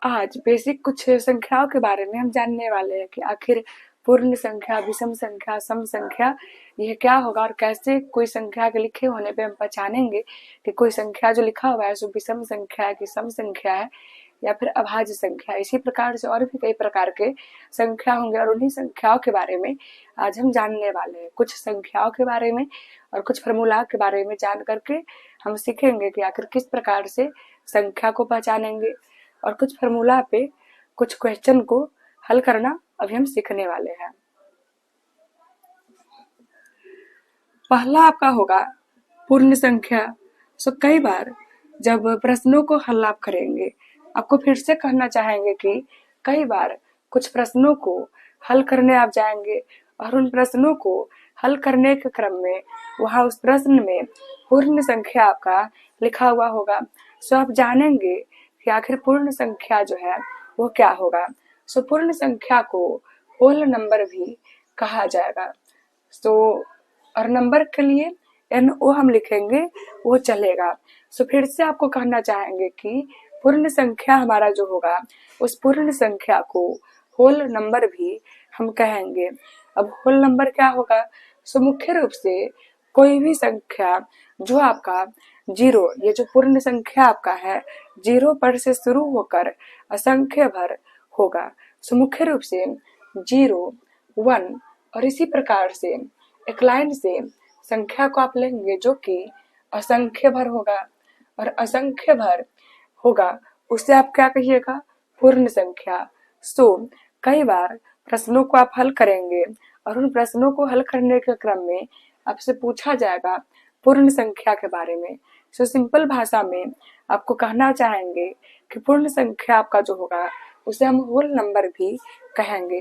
आज बेसिक कुछ संख्याओं के बारे में हम जानने वाले हैं कि आखिर पूर्ण संख्या, विषम संख्या, सम संख्या यह क्या होगा और कैसे कोई संख्या के लिखे होने पे हम पहचानेंगे कि कोई संख्या जो लिखा हुआ है सो विषम संख्या है कि सम संख्या है या फिर अभाज्य संख्या। इसी प्रकार से और भी कई प्रकार के संख्या होंगे और उन्हीं संख्याओं के बारे में आज हम जानने वाले हैं। कुछ संख्याओं के बारे में और कुछ फॉर्मूला के बारे में जान करके हम सीखेंगे कि आखिर किस प्रकार से संख्या को पहचानेंगे और कुछ फॉर्मूला पे कुछ क्वेश्चन को हल करना अभी हम सीखने वाले हैं। पहला आपका होगा पूर्ण संख्या। कई बार जब प्रश्नों को हल आप करेंगे, आपको फिर से कहना चाहेंगे कि कई बार कुछ प्रश्नों को हल करने आप जाएंगे और उन प्रश्नों को हल करने के क्रम में वहाँ उस प्रश्न में पूर्ण संख्या आपका लिखा हुआ होगा। आप जानेंगे कि आखिर पूर्ण संख्या जो है वो क्या होगा। पूर्ण संख्या को होल नंबर भी कहा जाएगा। और नंबर के लिए NO हम लिखेंगे वो चलेगा। फिर से आपको कहना चाहेंगे कि पूर्ण संख्या हमारा जो होगा उस पूर्ण संख्या को होल नंबर भी हम कहेंगे। अब होल नंबर क्या होगा? मुख्य रूप से कोई भी संख्या जो आपका जीरो, ये जो पूर्ण संख्या आपका है, जीरो पर से शुरू होकर असंख्य भर होगा। मुख्य रूप से 0, 1 और इसी प्रकार से एक लाइन से संख्या को आप लेंगे जो कि असंख्य भर होगा और असंख्य भर होगा उससे आप क्या कहिएगा? पूर्ण संख्या। कई बार प्रश्नों को आप हल करेंगे और उन प्रश्नों को हल करने के क्रम में आपसे पूछा जाएगा पूर्ण संख्या के बारे में। सिंपल भाषा में आपको कहना चाहेंगे कि पूर्ण संख्या आपका जो होगा उसे हम होल नंबर भी कहेंगे।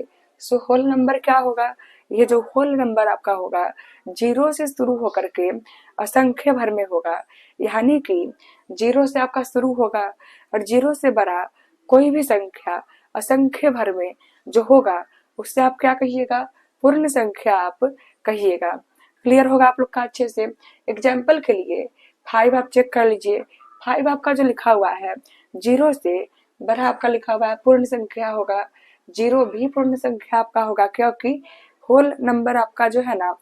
होल नंबर क्या होगा? ये जो होल नंबर आपका होगा जीरो से शुरू होकर के असंख्य भर में होगा, यानी कि जीरो से आपका शुरू होगा और जीरो से बड़ा कोई भी संख्या असंख्य भर में जो होगा उससे आप क्या कहिएगा? पूर्ण संख्या आप कहिएगा। क्लियर होगा आप लोग का अच्छे से? एग्जाम्पल के लिए 5 आप चेक कर लीजिए। 5 आपका जो लिखा हुआ है जीरो से बड़ा आपका लिखा हुआ है, पूर्ण संख्या होगा। 0 भी पूर्ण संख्या आपका होगा क्योंकि होल नंबर आपका जो है ना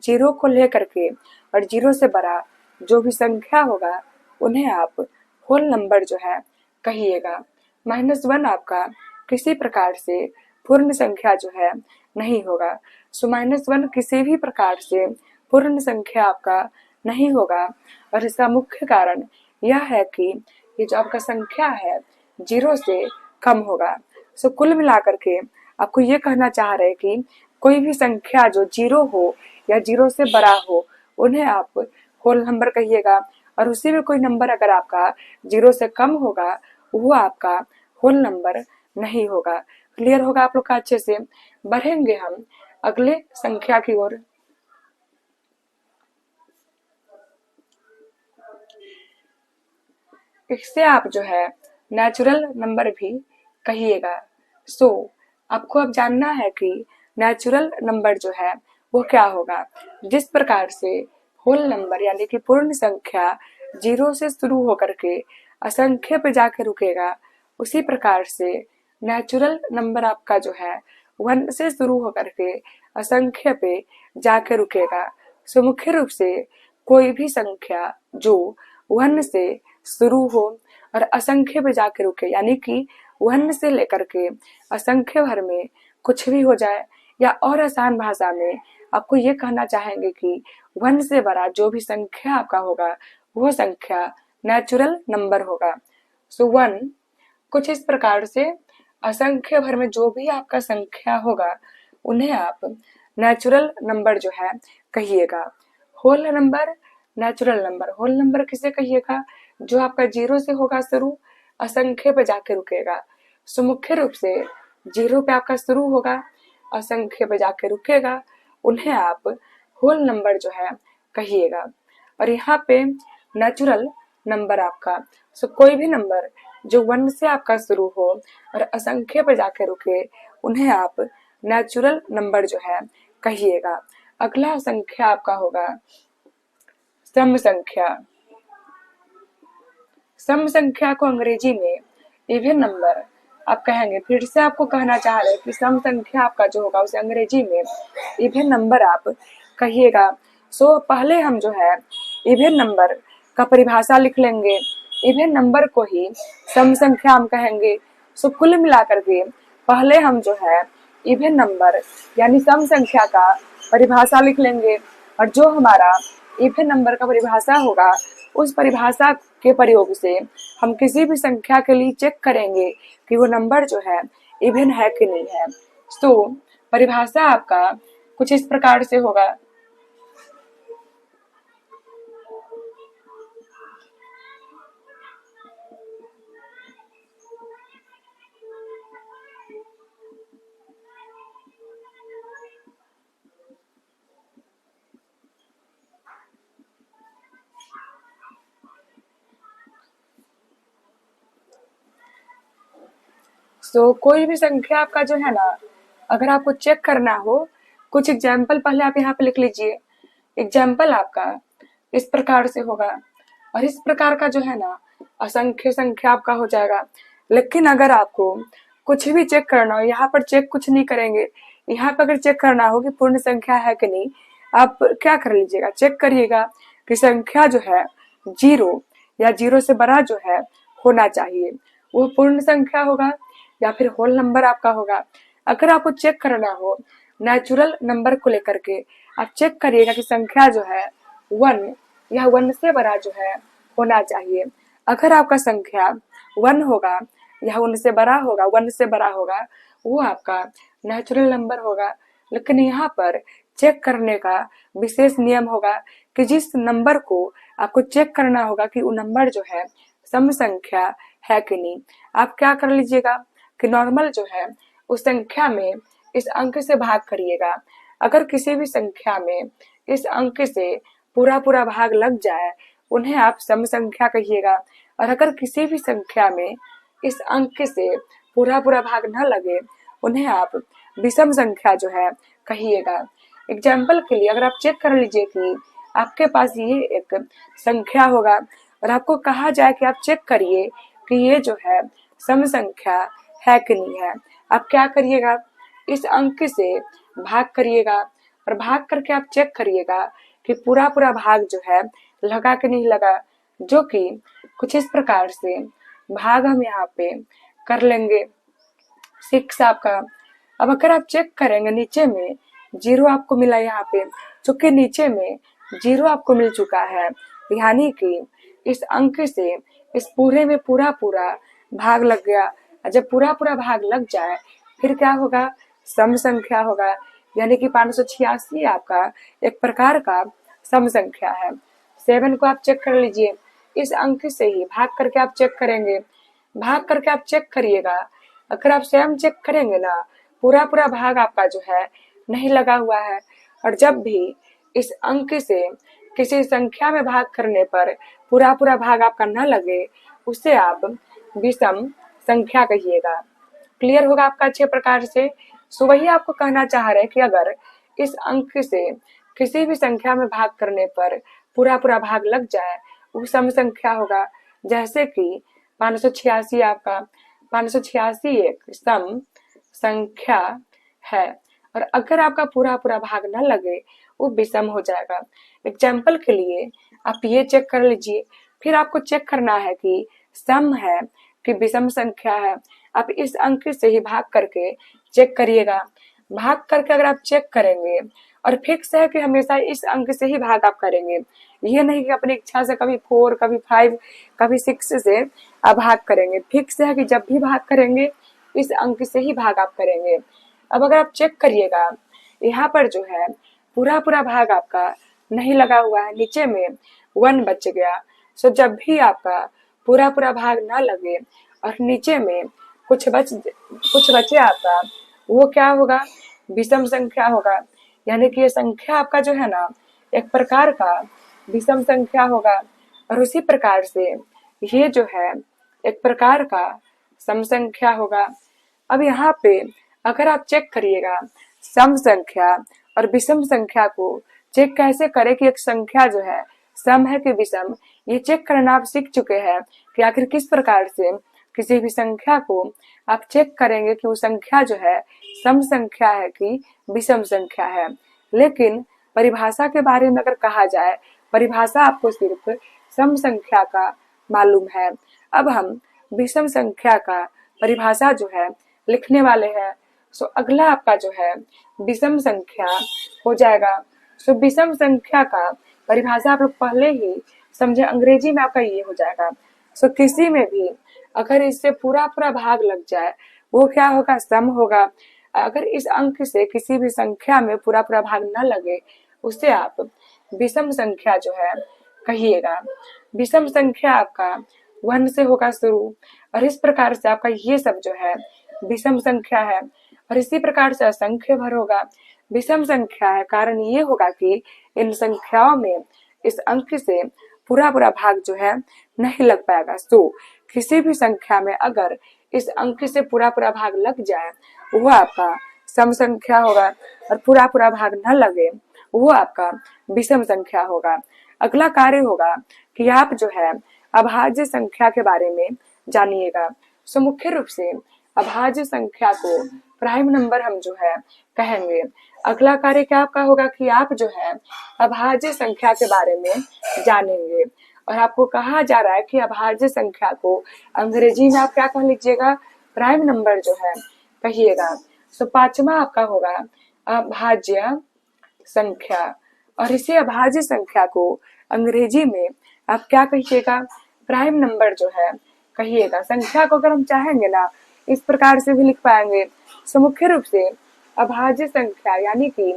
जीरो को लेकर के और जीरो से बड़ा जो भी संख्या होगा उन्हें आप होल नंबर जो है कहिएगा। -1 आपका किसी प्रकार से पूर्ण संख्या जो है नहीं होगा। -1 किसी भी प्रकार से पूर्ण संख्या आपका नहीं होगा और इसका मुख्य कारण यह है कि ये जो आपका संख्या है जीरो से कम होगा। कुल मिलाकर के आपको ये कहना चाह रहे हैं कि कोई भी संख्या जो जीरो हो या जीरो से बड़ा हो उन्हें आप होल नंबर कहिएगा और उसी में कोई नंबर अगर आपका जीरो से कम होगा वो आपका होल नंबर नहीं होगा। क्लियर होगा आप लोग का अच्छे से? बढ़ेंगे हम अगले संख्या की ओर। इससे आप जो है नेचुरल नंबर भी कहिएगा। आपको अब जानना है कि नेचुरल नंबर जो है वो क्या होगा। जिस प्रकार से होल नंबर यानी कि पूर्ण संख्या जीरो से शुरू होकर के असंख्य पे जाके रुकेगा, उसी प्रकार से नेचुरल नंबर आपका जो है 1 से शुरू होकर के असंख्य पे जाके रुकेगा। मुख्य रूप से कोई भी संख्या जो 1 से शुरू हो और असंख्य पे जाके रुके, यानी कि 1 से लेकर के असंख्य भर में कुछ भी हो जाए, या और आसान भाषा में आपको ये कहना चाहेंगे कि 1 से बड़ा जो भी संख्या आपका होगा वो संख्या नेचुरल नंबर होगा। 1 कुछ इस प्रकार से असंख्य भर में जो भी आपका संख्या होगा उन्हें आप नेचुरल नंबर जो है कहिएगा। Whole number, natural number. Whole number किसे कहिएगा? जो आपका जीरो से होगा शुरू, असंख्य पे जाके रुकेगा। मुख्य रूप से जीरो पे आपका शुरू होगा, असंख्य पे जाके रुकेगा, उन्हें आप होल नंबर जो है कहिएगा। और यहाँ पे नेचुरल नंबर आपका कोई भी नंबर जो 1 से आपका शुरू हो और असंख्य पे जाके रुके उन्हें आप नेचुरल नंबर जो है कहिएगा। अगला संख्या आपका होगा सम संख्या। सम संख्या को अंग्रेजी में इवन नंबर आप कहेंगे। फिर से आपको कहना चाह रहे हैं कि सम संख्या आपका जो होगा उसे अंग्रेजी में इवन नंबर आप कहिएगा। सो पहले हम जो है इवन नंबर का परिभाषा लिख लेंगे। इवन नंबर को ही सम संख्या हम कहेंगे। सो कुल मिलाकर के पहले हम जो है इवन नंबर यानी सम संख्या का परिभाषा लिख लेंगे, और जो हमारा इवन नंबर का परिभाषा होगा उस परिभाषा के प्रयोग से हम किसी भी संख्या के लिए चेक करेंगे कि वो नंबर जो है इवन है कि नहीं है। तो परिभाषा आपका कुछ इस प्रकार से होगा। तो कोई भी संख्या आपका जो है ना, अगर आपको चेक करना हो, कुछ एग्जाम्पल पहले आप यहाँ पे लिख लीजिए। एग्जाम्पल आपका इस प्रकार से होगा, और इस प्रकार का जो है ना असंख्य संख्या आपका हो जाएगा। लेकिन अगर आपको कुछ भी चेक करना हो, यहाँ पर चेक कुछ नहीं करेंगे। यहाँ पर अगर चेक करना हो कि पूर्ण संख्या है कि नहीं, आप क्या कर लीजिएगा, चेक करिएगा कि संख्या जो है 0 या 0 से बड़ा जो है होना चाहिए, वो पूर्ण संख्या होगा या फिर होल नंबर आपका होगा। अगर आपको चेक करना हो नेचुरल नंबर को लेकर के, आप चेक करिएगा कि संख्या जो है 1 या 1 से बड़ा जो है होना चाहिए। अगर आपका संख्या 1 होगा या 1 से बड़ा होगा, 1 से बड़ा होगा, वो आपका नेचुरल नंबर होगा। लेकिन यहाँ पर चेक करने का विशेष नियम होगा कि जिस नंबर को आपको चेक करना होगा कि वो नंबर जो है सम संख्या है कि नहीं, आप क्या कर लीजिएगा कि नॉर्मल जो है उस संख्या में इस अंक से भाग करिएगा। अगर किसी भी संख्या में इस अंक से पूरा पूरा भाग लग जाए, उन्हें आप सम संख्या कहिएगा। और अगर किसी भी संख्या में इस अंक से पूरा पूरा भाग न लगे, उन्हें आप विषम संख्या जो है कहिएगा। एग्जाम्पल के लिए अगर आप चेक कर लीजिए कि आपके पास ये एक संख्या होगा और आपको कहा जाए कि आप चेक करिए कि ये जो है सम संख्या है कि नहीं है, आप क्या करिएगा, इस अंक से भाग करिएगा और भाग करके आप चेक करिएगा कि पूरा पूरा भाग जो है लगा कि नहीं लगा। जो कि कुछ इस प्रकार से भाग हम यहाँ पे कर लेंगे 6 आपका। अब अगर आप चेक करेंगे नीचे में 0 आपको मिला, यहाँ पे चूंकि नीचे में 0 आपको मिल चुका है, यानी कि इस अंक से इस पूरे में पूरा पूरा भाग लग गया। जब पूरा पूरा भाग लग जाए फिर क्या होगा, सम संख्या होगा। यानी कि 586 आपका एक प्रकार का सम संख्या है। 7 को आप चेक कर लीजिए, इस अंक से ही भाग करके आप चेक करेंगे। भाग करके आप चेक करिएगा, अगर आप स्वयं चेक करेंगे ना, पूरा पूरा भाग आपका जो है नहीं लगा हुआ है। और जब भी इस अंक से किसी संख्या में भाग करने पर पूरा पूरा भाग आपका न लगे, उसे आप विषम संख्या कहिएगा। क्लियर होगा आपका अच्छे प्रकार से। सो वही आपको कहना चाह रहे हैं कि अगर इस अंक से किसी भी संख्या में भाग करने पर पूरा पूरा भाग लग जाए, वो सम संख्या होगा। जैसे कि 586 आपका 586 एक सम संख्या है, और अगर आपका पूरा पूरा भाग न लगे वो विषम हो जाएगा। एग्जाम्पल के लिए आप ये चेक कर लीजिए। फिर आपको चेक करना है कि सम है कि विषम संख्या है। आप इस अंक से ही भाग करके चेक करिएगा। भाग करके अगर आप चेक करेंगे और फिक्स है कि हमेशा इस अंक से ही भाग आप करेंगे, ये नहीं कि अपनी इच्छा से कभी 4 कभी 5 कभी 6 से आप भाग करेंगे। फिक्स है कि जब भी भाग करेंगे इस अंक से ही भाग आप करेंगे। अब अगर आप चेक करिएगा, यहाँ पर जो है पूरा पूरा भाग आपका नहीं लगा हुआ है, नीचे में 1 बच गया। सो जब भी आपका पूरा पूरा भाग ना लगे और नीचे में कुछ बचे आपका, वो क्या होगा, विषम संख्या होगा। यानी कि ये संख्या आपका जो है ना एक प्रकार का विषम संख्या होगा। और उसी प्रकार से ये जो है एक प्रकार का सम संख्या होगा। अब यहाँ पे अगर आप चेक करिएगा सम संख्या और विषम संख्या को चेक कैसे करें कि एक संख्या जो है सम है कि विषम, ये चेक करना आप सीख चुके हैं कि आखिर किस प्रकार से किसी भी संख्या को आप चेक करेंगे कि वो संख्या जो है सम संख्या है कि विषम संख्या है। लेकिन परिभाषा के बारे में अगर कहा जाए, परिभाषा आपको सिर्फ सम संख्या का मालूम है। अब हम विषम संख्या का परिभाषा जो है लिखने वाले हैं। सो अगला आपका जो है विषम संख्या हो जाएगा। सो विषम संख्या का परिभाषा आप लोग पहले ही समझे, अंग्रेजी में आपका ये हो जाएगा। सो किसी में भी अगर इससे पूरा पूरा भाग लग जाए वो क्या होगा, सम होगा। अगर इस अंक से किसी भी संख्या में पूरा पूरा भाग न लगे उसे आप विषम संख्या जो है कहिएगा। विषम संख्या आपका 1 से होगा शुरू, और इस प्रकार से आपका ये सब जो है विषम संख्या है। और इसी प्रकार से असंख्य भर होगा, विषम संख्या है। कारण ये होगा कि इन संख्याओं में इस अंक से पूरा पूरा भाग जो है नहीं लग पाएगा। तो किसी भी संख्या में अगर इस अंक से पूरा पूरा भाग लग जाए वो आपका सम संख्या होगा, और पूरा पूरा भाग न लगे वो आपका विषम संख्या होगा। अगला कार्य होगा कि आप जो है अभाज्य संख्या के बारे में जानिएगा। सो मुख्य रूप से अभाज्य संख्या को प्राइम नंबर हम जो है कहेंगे। अगला कार्य क्या आपका होगा कि आप जो है अभाज्य संख्या के बारे में जानेंगे। और आपको कहा जा रहा है कि अभाज्य संख्या को अंग्रेजी में आप क्या कह लीजिएगा, प्राइम नंबर जो है कहिएगा। सो पांचवा आपका होगा अभाज्य संख्या, और इसी अभाज्य संख्या को अंग्रेजी में आप क्या कहिएगा, प्राइम नंबर जो है कहिएगा। संख्या को अगर हम चाहेंगे ना इस प्रकार से भी लिख पाएंगे। सो मुख्य रूप से अभाज्य संख्या यानी कि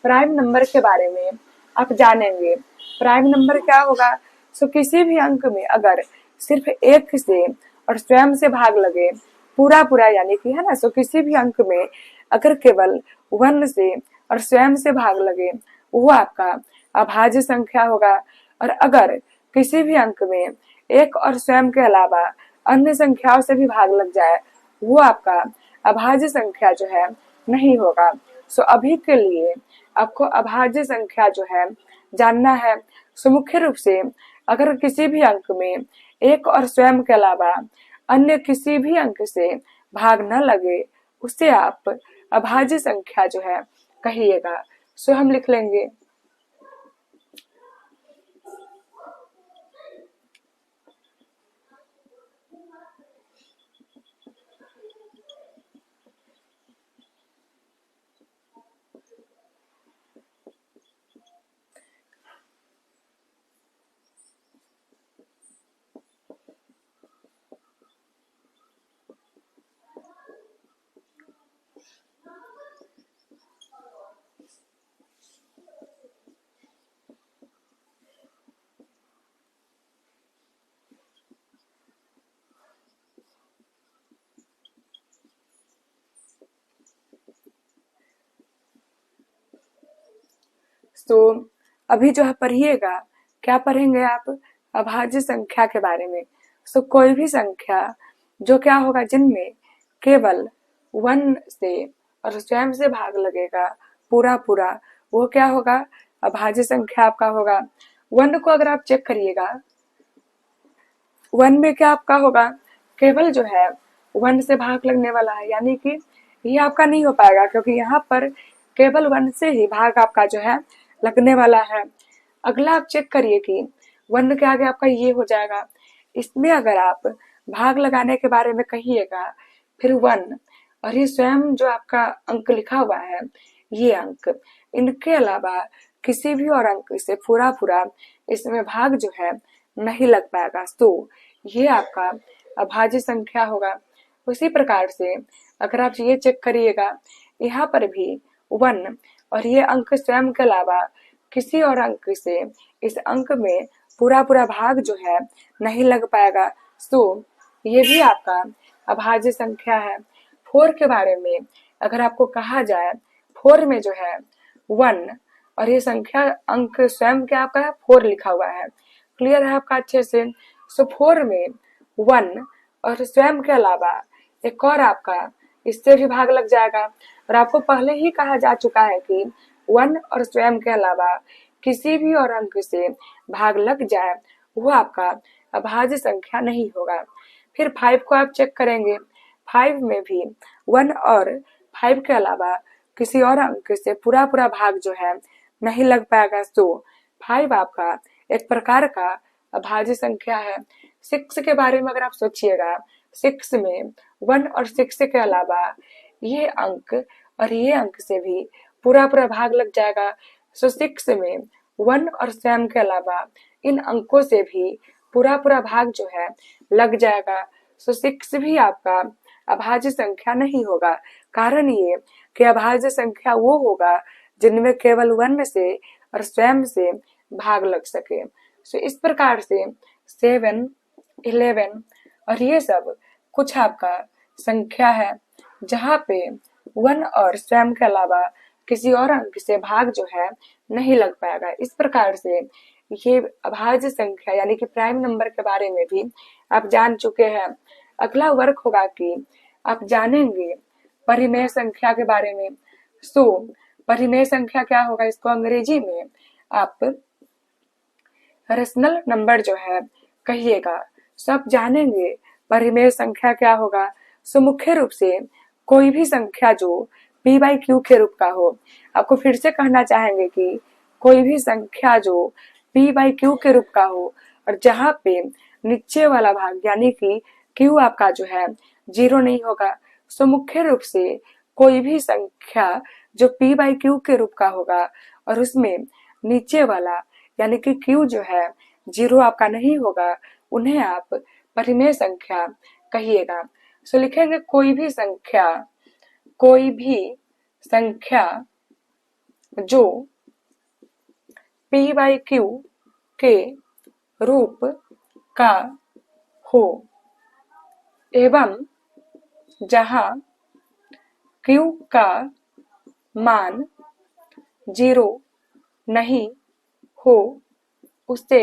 प्राइम नंबर के बारे में आप जानेंगे। प्राइम नंबर क्या होगा, सो किसी भी अंक में अगर सिर्फ एक से और स्वयं से भाग लगे पूरा पूरा यानी कि है ना, सो किसी भी अंक में अगर केवल 1 से और स्वयं से भाग लगे वो आपका अभाज्य संख्या होगा। और अगर किसी भी अंक में एक और स्वयं के अलावा अन्य संख्याओं से भी भाग लग जाए वो आपका अभाज्य संख्या जो है नहीं होगा। सो अभी के लिए आपको अभाज्य संख्या जो है जानना है। सो मुख्य रूप से अगर किसी भी अंक में एक और स्वयं के अलावा अन्य किसी भी अंक से भाग न लगे उसे आप अभाज्य संख्या जो है कहिएगा। सो हम लिख लेंगे तो अभी जो है पढ़िएगा, क्या पढ़ेंगे आप, अभाज्य संख्या के बारे में। सो कोई भी संख्या जो क्या होगा जिनमें केवल 1 से और स्वयं से भाग लगेगा पूरा पूरा वो क्या होगा, अभाज्य संख्या आपका होगा। 1 को अगर आप चेक करिएगा, 1 में क्या आपका होगा, केवल जो है 1 से भाग लगने वाला है, यानी कि ये आपका नहीं हो पाएगा क्योंकि यहाँ पर केवल 1 से ही भाग आपका जो है लगने वाला है। अगला आप चेक करिए कि 1 के आगे आपका ये हो जाएगा। इसमें अगर आप भाग लगाने के बारे में कहिएगा फिर 1 और ये स्वयं जो आपका अंक लिखा हुआ है ये अंक, इनके अलावा किसी भी और अंक से पूरा पूरा इसमें भाग जो है नहीं लग पाएगा। तो ये आपका अभाज्य संख्या होगा। उसी प्रकार से अगर आप ये चेक करिएगा, यहाँ पर भी 1 और ये अंक स्वयं के अलावा किसी और अंक से इस अंक में पूरा पूरा भाग जो है नहीं लग पाएगा। तो ये भी आपका अभाज्य संख्या है। 4 के बारे में अगर आपको कहा जाए, 4 में जो है 1 और ये संख्या अंक स्वयं क्या आपका है 4 लिखा हुआ है। क्लियर है आपका अच्छे से। सो 4 में 1 और स्वयं के अलावा एक और आपका इससे भी भाग लग जाएगा। और आपको पहले ही कहा जा चुका है कि 1 और स्वयं के अलावा किसी भी और अंक से भाग लग जाए वो आपका अभाज्य संख्या नहीं होगा। फिर 5 को आप चेक करेंगे, 5 में भी 1 और 5 के अलावा किसी और अंक से पूरा पूरा भाग जो है नहीं लग पाएगा। तो 5 आपका एक प्रकार का अभाज्य संख्या है। 6 के बारे में अगर आप सोचिएगा, 6 में 1 और 6 के अलावा ये अंक और ये अंक से भी पूरा पूरा भाग लग जाएगा। सो 6 में 1 और 7 के अलावा इन अंकों से भी पूरा पूरा भाग जो है लग जाएगा। सो 6 भी आपका अभाज्य संख्या नहीं होगा। कारण ये कि अभाज्य संख्या वो होगा जिनमें केवल 1 से और स्वयं से भाग लग सके। सो इस प्रकार से 7, 11 और ये सब कुछ आपका संख्या है जहाँ पे 1 और स्वयं के अलावा किसी और अंक से भाग जो है नहीं लग पाएगा। इस प्रकार से ये अभाज्य संख्या यानी कि प्राइम नंबर के बारे में भी आप जान चुके हैं। अगला वर्क होगा कि आप जानेंगे परिमेय संख्या के बारे में। सो परिमेय संख्या क्या होगा, इसको अंग्रेजी में आप रेशनल नंबर जो है कहिएगा। सो आप जानेंगे परिमेय संख्या क्या होगा। सो मुख्य रूप से कोई भी संख्या जो p/q के रूप का हो। आपको फिर से कहना चाहेंगे कि कोई भी संख्या जो p/q के रूप का हो और जहाँ पे नीचे वाला भाग यानी कि q आपका जो है 0 नहीं होगा। सो मुख्य रूप से कोई भी संख्या जो p/q के रूप का होगा और उसमें नीचे वाला यानी कि q जो है 0 आपका नहीं होगा, उन्हें आप परिमेय संख्या कहिएगा। सो लिखेंगे कोई भी संख्या जो p/q के रूप का हो एवं जहाँ q का मान 0 नहीं हो, उसे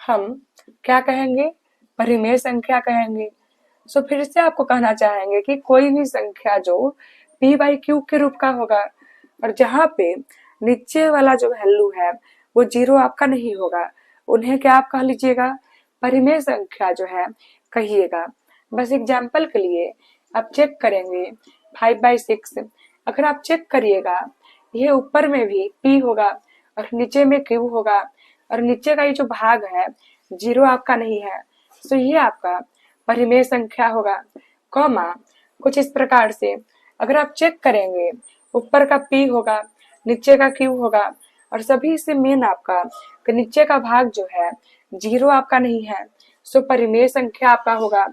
हम क्या कहेंगे, परिमेय संख्या कहेंगे। सो फिर से आपको कहना चाहेंगे कि कोई भी संख्या जो p/q के रूप का होगा और जहाँ पे नीचे वाला जो वैल्यू है वो 0 आपका नहीं होगा, उन्हें क्या आप कह लीजिएगा, परिमेय संख्या जो है कहिएगा। बस एग्जाम्पल के लिए आप चेक करेंगे 5/6। अगर आप चेक करिएगा, ये ऊपर में भी p होगा और नीचे में q होगा और नीचे का ये जो भाग है 0 आपका नहीं है। सो ये आपका परिमेय संख्या होगा। कॉमा कुछ इस प्रकार से अगर आप चेक करेंगे, ऊपर का p होगा, नीचे का q होगा और सभी से मेन आपका कि नीचे का भाग जो है 0 आपका नहीं है। सो परिमेय संख्या आपका होगा।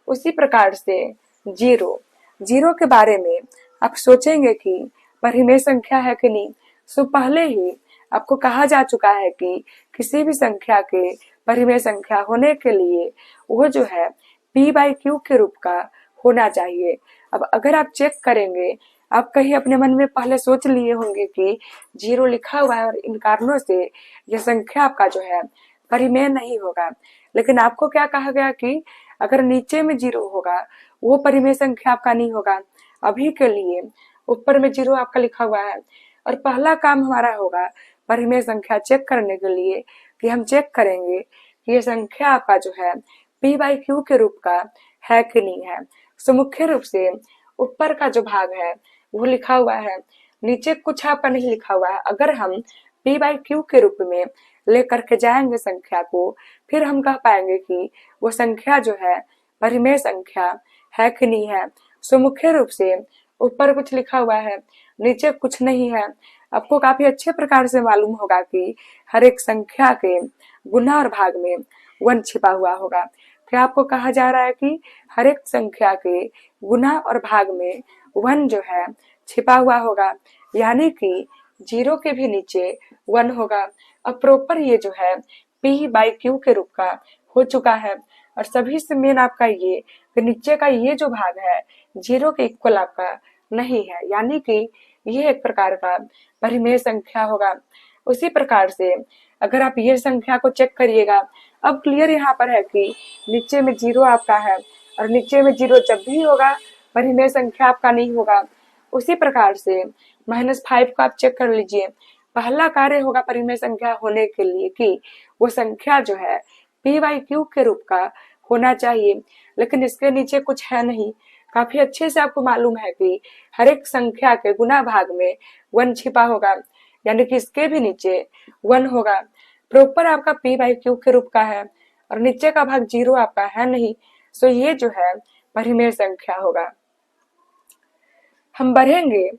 उसी प्रकार से 0 के बारे में आप सोचेंगे कि परिमेय संख्या है कि नहीं। सो पहले ही आपको कहा जा चुका है कि किसी भी संख्या के परिमेय संख्या होने के लिए वो जो है p/q के रूप का होना चाहिए। अब अगर आप चेक करेंगे, आप कहीं अपने मन में पहले सोच लिए होंगे कि 0 लिखा हुआ है और इन कारणों से यह संख्या आपका जो है परिमेय नहीं होगा। लेकिन आपको क्या कहा गया कि अगर नीचे में 0 होगा वो परिमेय संख्या आपका नहीं होगा। अभी के लिए ऊपर में 0 आपका लिखा हुआ है और पहला काम हमारा होगा परिमेय संख्या चेक करने के लिए कि हम चेक करेंगे कि ये संख्या आपका जो है p/q के रूप का है कि नहीं है। सो मुख्य रूप से ऊपर का जो भाग है वो लिखा हुआ है, नीचे कुछ आपका नहीं लिखा हुआ है। अगर हम p/q के रूप में लेकर के जाएंगे संख्या को, फिर हम कह पाएंगे कि वो संख्या जो है परिमेय संख्या है कि नहीं है। सो मुख्य रूप से ऊपर कुछ लिखा हुआ है, नीचे कुछ नहीं है। आपको काफी अच्छे प्रकार से मालूम होगा कि हर एक संख्या के गुना और भाग में 1 छिपा हुआ होगा। क्या आपको कहा जा रहा है कि हर एक संख्या के गुना और भाग में 1 जो है छिपा हुआ होगा, यानी कि 0 के भी नीचे 1 होगा। अब प्रॉपर ये जो है p/q के रूप का हो चुका है और सभी से मेन आपका ये कि नीचे का ये जो भाग है 0 के इक्वल आपका नहीं है, यानी कि ये एक प्रकार का परिमेय संख्या होगा। उसी प्रकार से अगर आप ये संख्या को चेक करिएगा, अब क्लियर यहाँ पर है कि नीचे में 0 आपका है और नीचे में 0 जब भी होगा परिमेय संख्या आपका नहीं होगा। उसी प्रकार से -5 को आप चेक कर लीजिए। पहला कार्य होगा परिमेय संख्या होने के लिए कि वो संख्या जो है p/q के रूप का होना चाहिए। लेकिन इसके नीचे कुछ है नहीं। काफी अच्छे से आपको मालूम है कि हर एक संख्या के गुना भाग में 1 छिपा होगा, यानी कि इसके भी नीचे 1 होगा। प्रॉपर आपका p बाई क्यू के रूप का है और नीचे का भाग 0 आपका है नहीं, सो ये जो है परिमेय संख्या होगा। हम बढ़ेंगे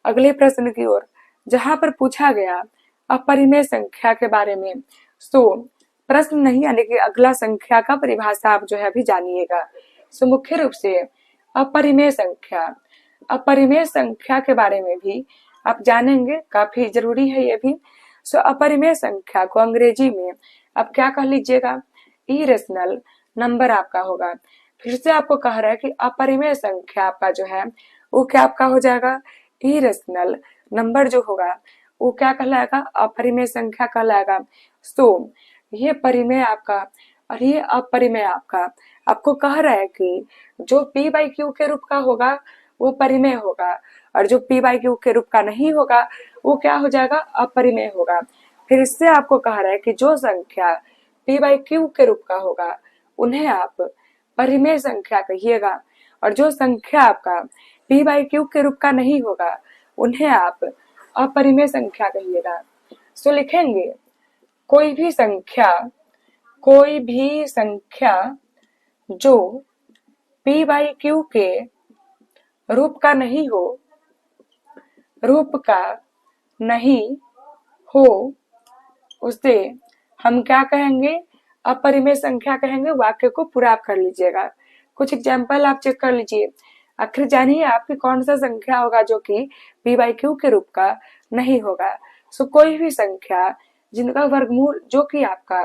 अगले प्रश्न की ओर, जहां पर पूछा गया अपरिमेय संख्या के बारे में। सो प्रश्न नहीं, यानी कि अगला संख्या का परिभाषा आप जो है अभी जानिएगा। सो मुख्य रूप से अपरिमेय संख्या के बारे में भी आप जानेंगे, काफी जरूरी है ये भी। सो अपरिमेय संख्या को अंग्रेजी में आप क्या कह लीजिएगा, इरेशनल नंबर आपका होगा। फिर से आपको कह रहा है कि अपरिमेय संख्या आपका जो है वो क्या आपका हो जाएगा, इरेशनल नंबर जो होगा वो क्या कहलाएगा, अपरिमेय संख्या कहलाएगा। सो ये परिमेय आपका और ये अपरिमेय आपका आपको कह रहा है कि जो p बाई क्यू के रूप का होगा वो परिमेय होगा और जो p बाई क्यू के रूप का नहीं होगा वो क्या हो जाएगा, अपरिमेय होगा। फिर इससे आपको कह रहा है कि जो संख्या p बाई क्यू के रूप का होगा उन्हें आप परिमेय संख्या कहिएगा और जो संख्या आपका p बाई क्यू के रूप का नहीं होगा उन्हें आप अपरिमेय संख्या कहिएगा। सो लिखेंगे कोई भी संख्या जो p बाई क्यू के रूप का नहीं हो उसे हम क्या कहेंगे, अपरिमेय संख्या कहेंगे। वाक्य को पूरा आप कर लीजिएगा। कुछ एग्जाम्पल आप चेक कर लीजिए। आखिर जानिए आपकी कौन सा संख्या होगा जो कि p बाई क्यू के रूप का नहीं होगा। सो कोई भी संख्या जिनका वर्गमूल जो कि आपका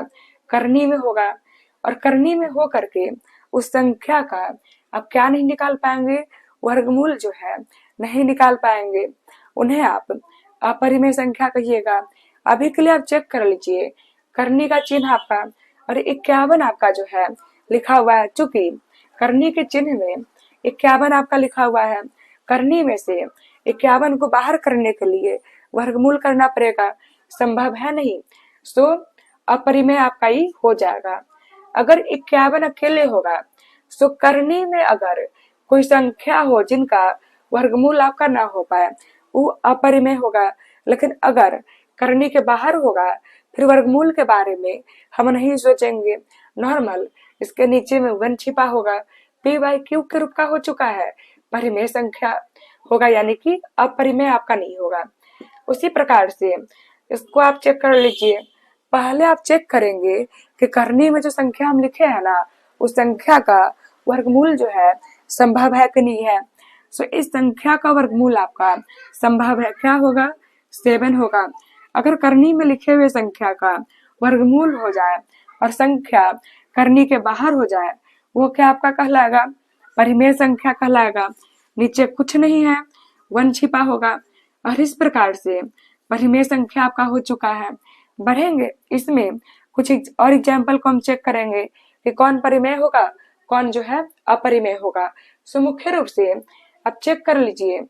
करनी में होगा और करनी में हो करके उस संख्या का आप क्या नहीं निकाल पाएंगे, वर्गमूल जो है नहीं निकाल पाएंगे, उन्हें आप अपरिमेय संख्या कहिएगा। अभी के लिए आप चेक कर लीजिए, करनी का चिन्ह आपका और 51 आपका जो है लिखा हुआ है। चूंकि करनी के चिन्ह में 51 आपका लिखा हुआ है, करनी में से 51 को बाहर करने के लिए वर्गमूल करना पड़ेगा, संभव है नहीं। सो अपरिमेय आपका ही हो जाएगा। अगर 51 अकेले होगा सो करनी में अगर कोई संख्या हो जिनका वर्गमूल आपका ना हो पाए वो अपरिमेय होगा। लेकिन अगर करनी के बाहर होगा फिर वर्गमूल के बारे में हम नहीं सोचेंगे, नॉर्मल इसके नीचे में 1 छिपा होगा, p बाई क्यू के रूप का हो चुका है, परिमेय संख्या होगा, यानी कि अपरिमेय आपका नहीं होगा। उसी प्रकार से इसको आप चेक कर लीजिए। पहले आप चेक करेंगे कि करनी में जो संख्या हम लिखे हैं ना उस संख्या का वर्गमूल जो है संभव है कि नहीं है। सो इस संख्या का वर्गमूल आपका संभव है, क्या होगा, 7 होगा। अगर करनी में लिखे हुए संख्या का वर्गमूल हो जाए और संख्या करनी के बाहर हो जाए वो क्या आपका कहलाएगा, परिमेय संख्या कहलाएगा। नीचे कुछ नहीं है, 1 छिपा होगा और इस प्रकार से परिमेय संख्या आपका हो चुका है। बढ़ेंगे इसमें कुछ और एग्जाम्पल को हम चेक करेंगे कि कौन परिमेय होगा कौन जो है अपरिमेय होगा। सो मुख्य रूप से आप चेक कर लीजिए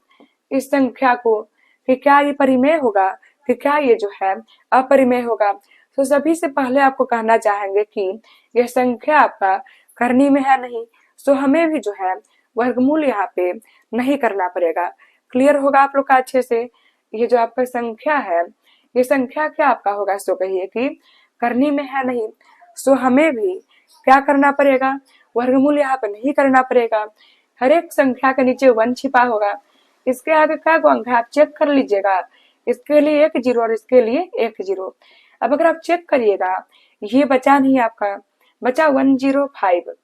इस संख्या को कि क्या ये परिमेय होगा कि क्या ये जो है अपरिमेय होगा। तो सभी से पहले आपको कहना चाहेंगे कि यह संख्या आपका करनी में है नहीं, सो हमें भी जो है वर्गमूल यहाँ पे नहीं करना पड़ेगा। क्लियर होगा आप लोग का अच्छे से। ये जो आपका संख्या है ये संख्या क्या आपका होगा, सो कहिए कि करनी में है नहीं, सो हमें भी क्या करना पड़ेगा, वर्गमूल यहाँ पे नहीं करना पड़ेगा। हर एक संख्या के नीचे 1 छिपा होगा। इसके आगे क्या अंक है आप चेक कर लीजिएगा, इसके लिए 1 0 और इसके लिए 1 0। अब अगर आप चेक करिएगा ये बचा नहीं आपका, बचा 105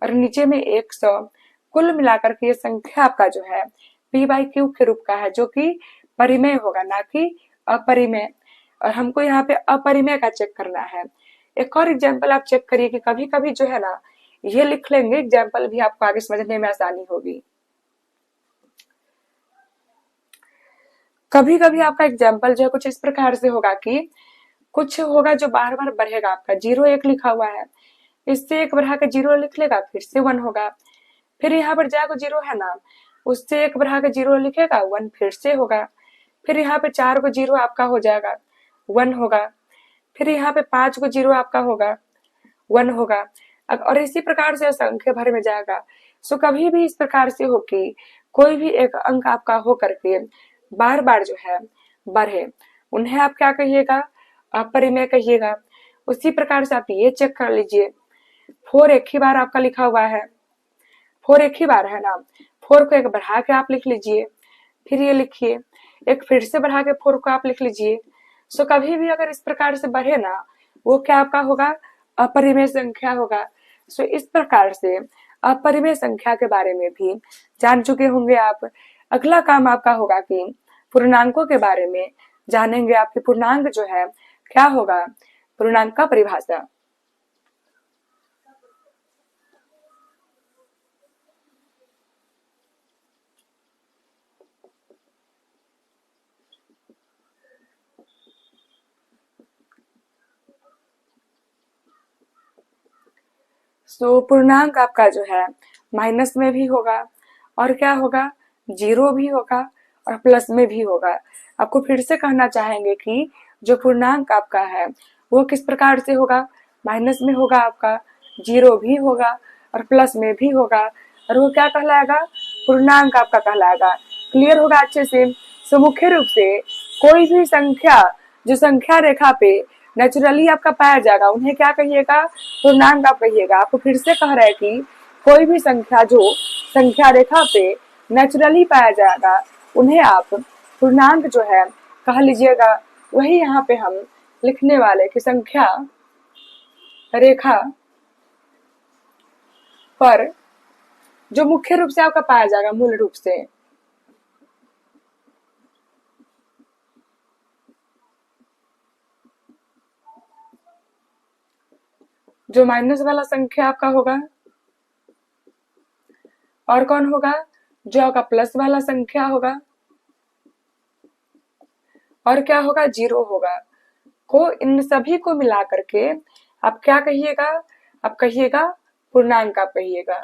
और नीचे में 100। कुल मिलाकर के ये संख्या आपका जो है p बाई क्यू के रूप का है जो कि परिमेय होगा ना कि अपरिमेय, और हमको यहाँ पे अपरिमेय का चेक करना है। एक और एग्जाम्पल आप चेक करिए कि कभी कभी जो है ना ये लिख लेंगे एग्जाम्पल भी आपको आगे समझने में आसानी होगी। कभी कभी आपका एग्जाम्पल जो है कुछ इस प्रकार से होगा कि कुछ होगा जो बार बार बढ़ेगा। आपका 0 1 लिखा हुआ है, इससे 1 बढ़ा के 0 लिख लेगा फिर से 1 होगा, फिर यहाँ पर जाकर 0 है ना उससे 1 बढ़ा के 0 लिखेगा 1 फिर से होगा, फिर यहाँ पे 4 को 0 आपका हो जाएगा 1 होगा, फिर यहाँ पे 5 को 0 आपका होगा 1 होगा। और इसी प्रकार से असंख्य भर में जाएगा। सो कभी भी इस प्रकार से हो कि कोई भी एक अंक आपका हो करके बार बार जो है बढ़े, उन्हें आप क्या कहिएगा, अपरिमेय कहिएगा। उसी प्रकार से आप ये चेक कर लीजिए, 4 एक ही बार आपका लिखा हुआ है, 4 एक ही बार है ना, 4 को एक बढ़ा के आप लिख लीजिए, फिर ये लिखिए, एक फिर से बढ़ा के 4 को आप लिख लीजिए। सो कभी भी अगर इस प्रकार से बढ़े ना, वो क्या आपका होगा, अपरिमेय संख्या होगा। सो इस प्रकार से अपरिमेय संख्या के बारे में भी जान चुके होंगे आप। अगला काम आपका होगा कि पूर्णांकों के बारे में जानेंगे। आपके पूर्णांक जो है क्या होगा, पूर्णांक का परिभाषा। सो पूर्णांक आपका जो है माइनस में भी होगा, और क्या होगा, जीरो भी होगा, और प्लस में भी होगा। आपको फिर से कहना चाहेंगे कि जो पूर्णांक आपका है वो किस प्रकार से होगा, माइनस में होगा आपका, जीरो भी होगा, और प्लस में भी होगा, और वो क्या कहलाएगा, पूर्णांक आपका कहलाएगा। क्लियर होगा अच्छे से। सो मुख्य रूप से कोई भी संख्या जो संख्या रेखा पे नेचुरली आपका पाया जाएगा, उन्हें क्या कहिएगा, पूर्णांक आप कहिएगा। आपको फिर से कह रहे हैं कि कोई भी संख्या जो संख्या रेखा पे नेचुरली पाया जाएगा, उन्हें आप पूर्णांक जो है कह लीजिएगा। वही यहाँ पे हम लिखने वाले कि संख्या रेखा पर जो मुख्य रूप से आपका पाया जाएगा, मूल रूप से जो माइनस वाला संख्या आपका होगा, और कौन होगा, जो आपका प्लस वाला संख्या होगा, और क्या होगा, जीरो होगा। को इन सभी को मिला करके आप क्या कहिएगा, आप कहिएगा पूर्णांक आप कहिएगा।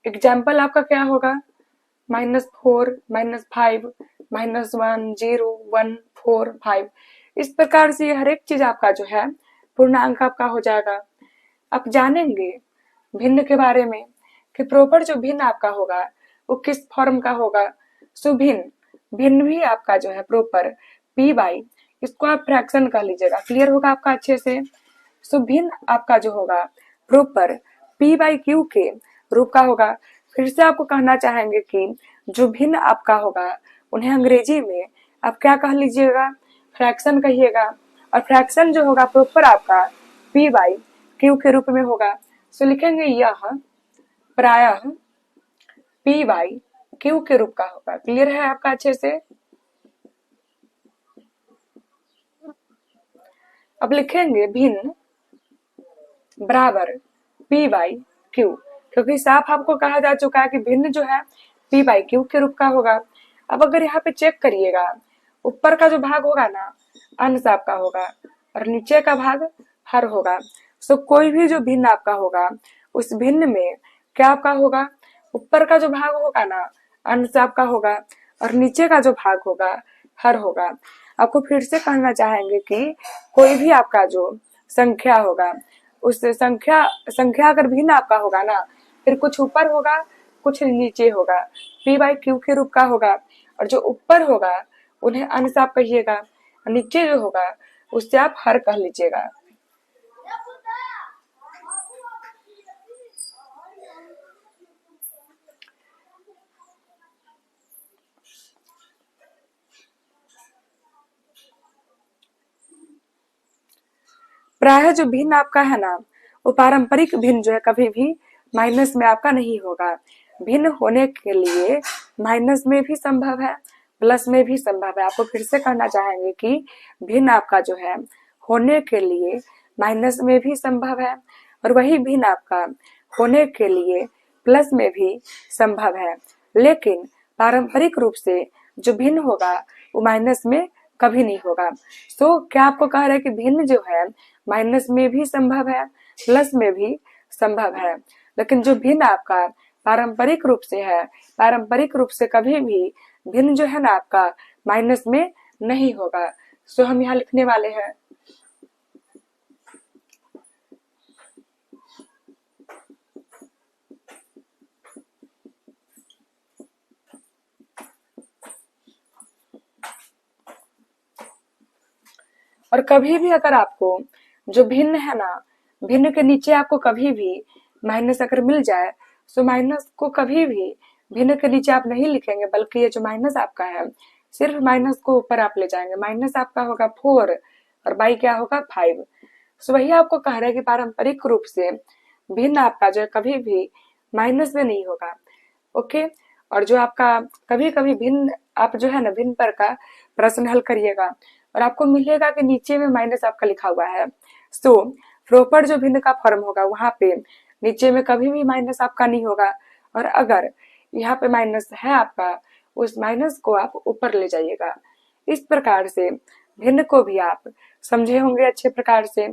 एग्जाम्पल आपका क्या होगा, -4, -5, -1, 0, 1, 4, 5। इस प्रकार से हर एक चीज आपका जो है पूर्णांक आपका हो जाएगा। आप जानेंगे भिन्न के बारे में कि प्रॉपर जो भिन्न आपका होगा वो किस फॉर्म का होगा। सुभिन्न भिन्न भी आपका जो है प्रॉपर पी बाई, इसको आप फ्रैक्शन कह लीजिएगा। क्लियर होगा आपका अच्छे से। सुभिन्न आपका जो होगा प्रॉपर पी बाई क्यू के रूप का होगा। फिर से आपको कहना चाहेंगे कि जो भिन्न आपका होगा उन्हें अंग्रेजी में आप क्या कह लीजिएगा, फ्रैक्शन कहिएगा। और फ्रैक्शन जो होगा प्रॉपर आपका पी बाई क्यू के रूप में होगा। सो लिखेंगे यह प्रायः पी बाई क्यू के रूप का होगा। क्लियर है आपका अच्छे से। अब लिखेंगे भिन्न बराबर पी बाई क्यू, क्योंकि साफ आपको कहा जा चुका है कि भिन्न जो है पी बाई क्यू के रूप का होगा। अब अगर यहाँ पे चेक करिएगा, ऊपर का जो भाग होगा ना अंश आपका होगा, और नीचे का भाग हर होगा। सो कोई भी जो भिन्न आपका होगा उस भिन्न में क्या आपका होगा, ऊपर का जो भाग होगा ना अंश आपका होगा, और नीचे का जो भाग होगा हर होगा। आपको फिर से कहना चाहेंगे कि कोई भी आपका जो संख्या होगा उस संख्या अगर भिन्न आपका होगा ना, फिर कुछ ऊपर होगा कुछ नीचे होगा, पी बाई क्यू के रूप का होगा। और जो ऊपर होगा उन्हें अंश आप कहिएगा, नीचे जो होगा उससे आप हर कह लीजिएगा। प्रायः जो भिन्न आपका है ना, वो पारंपरिक भिन्न जो है कभी भी माइनस में आपका नहीं होगा। भिन्न होने के लिए माइनस में भी संभव है, प्लस में भी संभव है। आपको फिर से कहना चाहेंगे कि भिन्न आपका जो है होने के लिए माइनस में भी संभव है, और वही भिन्न आपका होने के लिए प्लस में भी संभव है। लेकिन पारंपरिक रूप से जो भिन्न होगा वो माइनस में कभी नहीं होगा। तो क्या आपको कह रहा है कि भिन्न जो है माइनस में भी संभव है, प्लस में भी संभव है, लेकिन जो भिन्न आपका पारंपरिक रूप से है, पारंपरिक रूप से कभी भी भिन्न जो है ना आपका माइनस में नहीं होगा। सो हम यहाँ लिखने वाले हैं और कभी भी अगर आपको जो भिन्न है ना, भिन्न के नीचे आपको कभी भी माइनस अगर मिल जाए, तो माइनस को कभी भी भिन्न के नीचे आप नहीं लिखेंगे, बल्कि ये जो माइनस आपका है सिर्फ माइनस को ऊपर आप ले जाएंगे। माइनस आपका होगा 4 और बाई क्या होगा 5। सो वही आपको कह रहे हैं कि पारंपरिक रूप से भिन्न आपका जो है कभी भी माइनस में नहीं होगा। ओके, और जो आपका कभी कभी भिन्न आप जो है ना भिन्न पर का प्रश्न हल करिएगा और आपको मिलेगा कि नीचे में माइनस आपका लिखा हुआ है। सो प्रॉपर जो भिन्न का फॉर्म होगा वहां पे नीचे में कभी भी माइनस आपका नहीं होगा, और अगर यहाँ पे माइनस है आपका, उस माइनस को आप ऊपर ले जाइएगा। इस प्रकार से भिन्न को भी आप समझे होंगे अच्छे प्रकार से।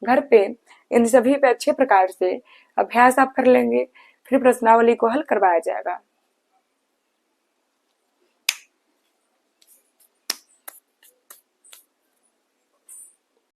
घर पे इन सभी पे अच्छे प्रकार से अभ्यास आप कर लेंगे, फिर प्रश्नावली को हल करवाया जाएगा।